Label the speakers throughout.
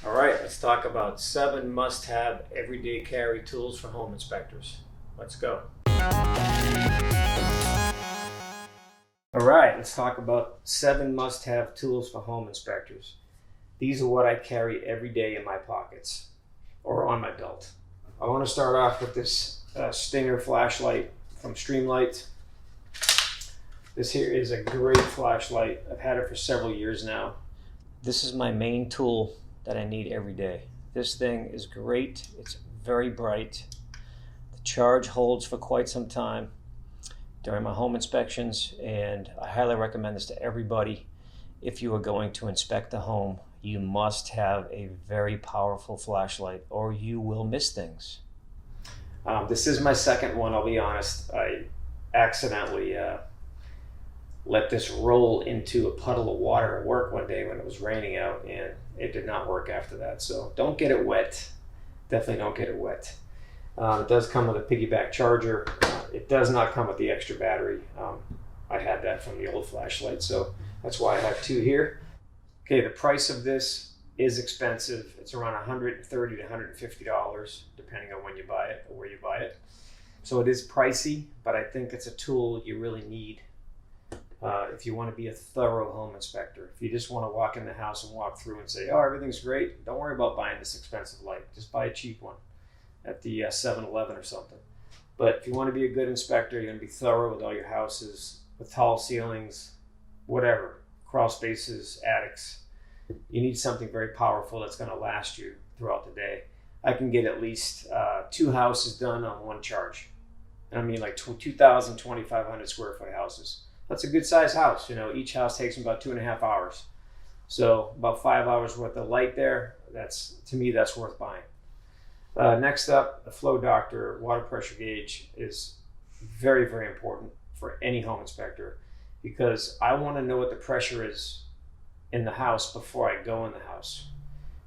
Speaker 1: All right, let's talk about 7 must-have everyday carry tools for home inspectors. Let's go. All right, let's talk about 7 must-have tools for home inspectors. These are what I carry every day in my pockets or on my belt. I want to start off with this Stinger flashlight from Streamlight. This here is a great flashlight. I've had it for several years now. This is my main tool that I need every day. This thing is great. It's very bright. The charge holds for quite some time during my home inspections, and I highly recommend this to everybody. If you are going to inspect a home, you must have a very powerful flashlight or you will miss things. This is my second one, I'll be honest. I accidentally let this roll into a puddle of water at work one day when it was raining out, and it did not work after that. So don't get it wet. Definitely don't get it wet. It does come with a piggyback charger. It does not come with the extra battery. I had that from the old flashlight, so that's why I have 2 here. Okay, the price of this is expensive. It's around $130 to $150, depending on when you buy it or where you buy it. So it is pricey, but I think it's a tool you really need if you want to be a thorough home inspector. If you just want to walk in the house and walk through and say, oh, everything's great, don't worry about buying this expensive light. Just buy a cheap one at the 7-Eleven or something. But if you want to be a good inspector, you're going to be thorough with all your houses, with tall ceilings, whatever, crawl spaces, attics. You need something very powerful that's going to last you throughout the day. I can get at least 2 houses done on one charge. And I mean like 2,000, 2,500 square foot houses. That's a good size house. You know, each house takes about 2.5 hours. So about 5 hours worth of light there. To me, that's worth buying. Next up, the Flow Doctor water pressure gauge is very, very important for any home inspector, because I want to know what the pressure is in the house before I go in the house.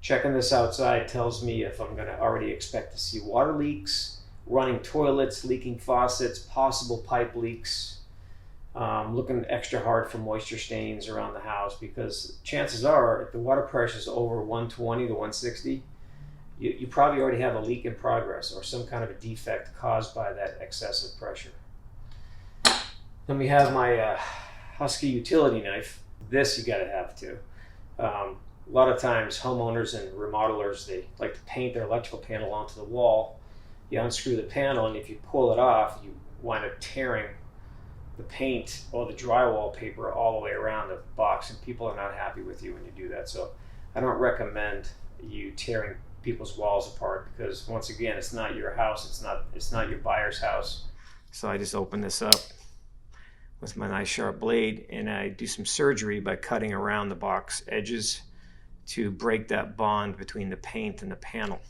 Speaker 1: Checking this outside tells me if I'm going to already expect to see water leaks, running toilets, leaking faucets, possible pipe leaks. Looking extra hard for moisture stains around the house, because chances are if the water pressure is over 120 to 160, you probably already have a leak in progress or some kind of a defect caused by that excessive pressure. Then we have my Husky utility knife. This you got to have too. A lot of times homeowners and remodelers, they like to paint their electrical panel onto the wall. You unscrew the panel, and if you pull it off, you wind up tearing the paint or the drywall paper all the way around the box, and people are not happy with you when you do that. So I don't recommend you tearing people's walls apart, because once again, it's not your house, it's not your buyer's house. So I just open this up with my nice sharp blade, and I do some surgery by cutting around the box edges to break that bond between the paint and the panel.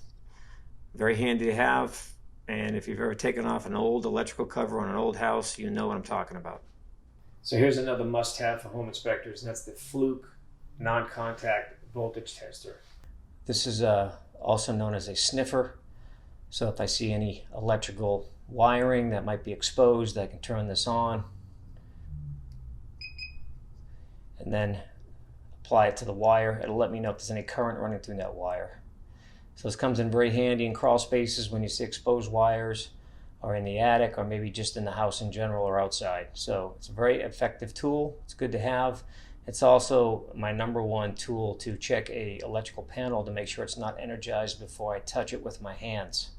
Speaker 1: Very handy to have. And if you've ever taken off an old electrical cover on an old house, you know what I'm talking about. So here's another must-have for home inspectors, and that's the Fluke non-contact voltage tester. This is also known as a sniffer. So if I see any electrical wiring that might be exposed, I can turn this on and then apply it to the wire. It'll let me know if there's any current running through that wire. So this comes in very handy in crawl spaces when you see exposed wires, or in the attic, or maybe just in the house in general or outside. So it's a very effective tool. It's good to have. It's also my #1 tool to check a electrical panel to make sure it's not energized before I touch it with my hands.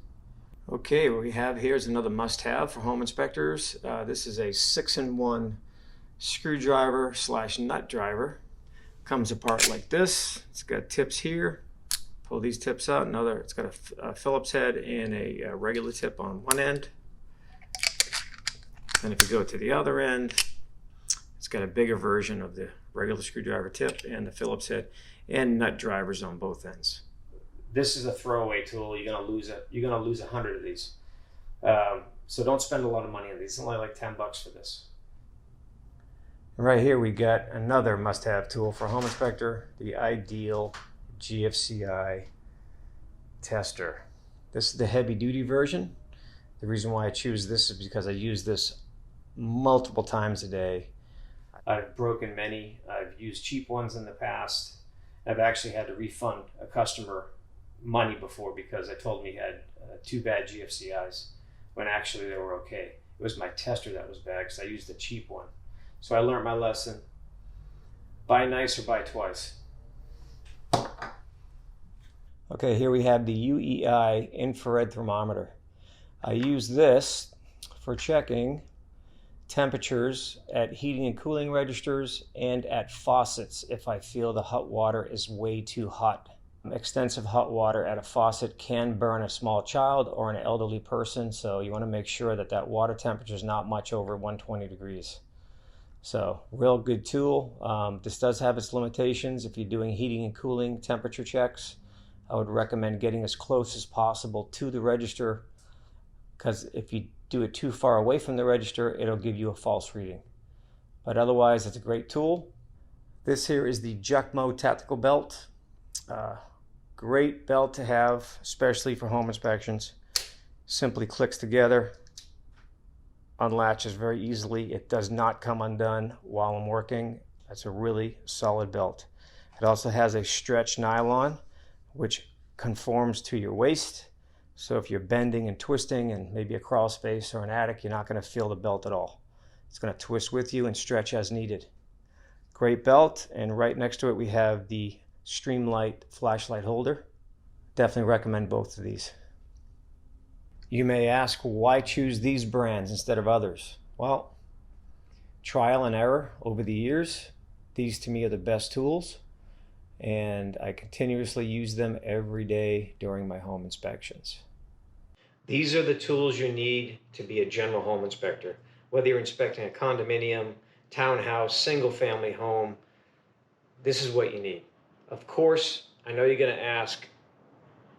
Speaker 1: Okay, what we have here is another must-have for home inspectors. This is a 6-in-1 screwdriver / nut driver. Comes apart like this. It's got tips here. Pull these tips out. It's got a Phillips head and a regular tip on one end. Then if you go to the other end, it's got a bigger version of the regular screwdriver tip and the Phillips head, and nut drivers on both ends. This is a throwaway tool. You're gonna lose it. You're gonna lose 100 of these. So don't spend a lot of money on these. It's only like $10 for this. Right here we got another must-have tool for a home inspector, the Ideal GFCI tester. This is the heavy-duty version. The reason why I choose this is because I use this multiple times a day. I've broken many. I've used cheap ones in the past, I've actually had to refund a customer money before because I told him he had 2 bad GFCIs when actually they were okay. It was my tester that was bad because I used the cheap one. So I learned my lesson. Buy nice or buy twice. Okay, here we have the UEI infrared thermometer. I use this for checking temperatures at heating and cooling registers and at faucets if I feel the hot water is way too hot. Extensive hot water at a faucet can burn a small child or an elderly person, so you want to make sure that that water temperature is not much over 120 degrees. So, real good tool. This does have its limitations. If you're doing heating and cooling temperature checks, I would recommend getting as close as possible to the register, because if you do it too far away from the register, it'll give you a false reading. But otherwise, it's a great tool. This here is the JUKMO tactical belt. Great belt to have, especially for home inspections. Simply clicks together, unlatches very easily. It does not come undone while I'm working. That's a really solid belt. It also has a stretch nylon, which conforms to your waist. So if you're bending and twisting and maybe a crawl space or an attic, you're not going to feel the belt at all. It's going to twist with you and stretch as needed. Great belt, and right next to it we have the Streamlight flashlight holder. Definitely recommend both of these. You may ask, why choose these brands instead of others? Well, trial and error over the years. These to me are the best tools, and I continuously use them every day during my home inspections. These are the tools you need to be a general home inspector. Whether you're inspecting a condominium, townhouse, single family home, this is what you need. Of course, I know you're going to ask,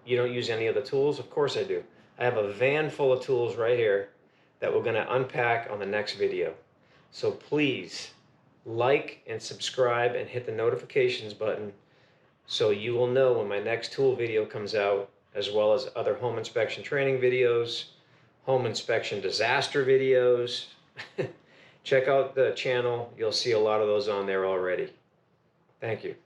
Speaker 1: you don't use any of the tools? Of course I do. I have a van full of tools right here that we're going to unpack on the next video. So please like and subscribe and hit the notifications button so you will know when my next tool video comes out, as well as other home inspection training videos, home inspection disaster videos. Check out the channel. You'll see a lot of those on there already. Thank you.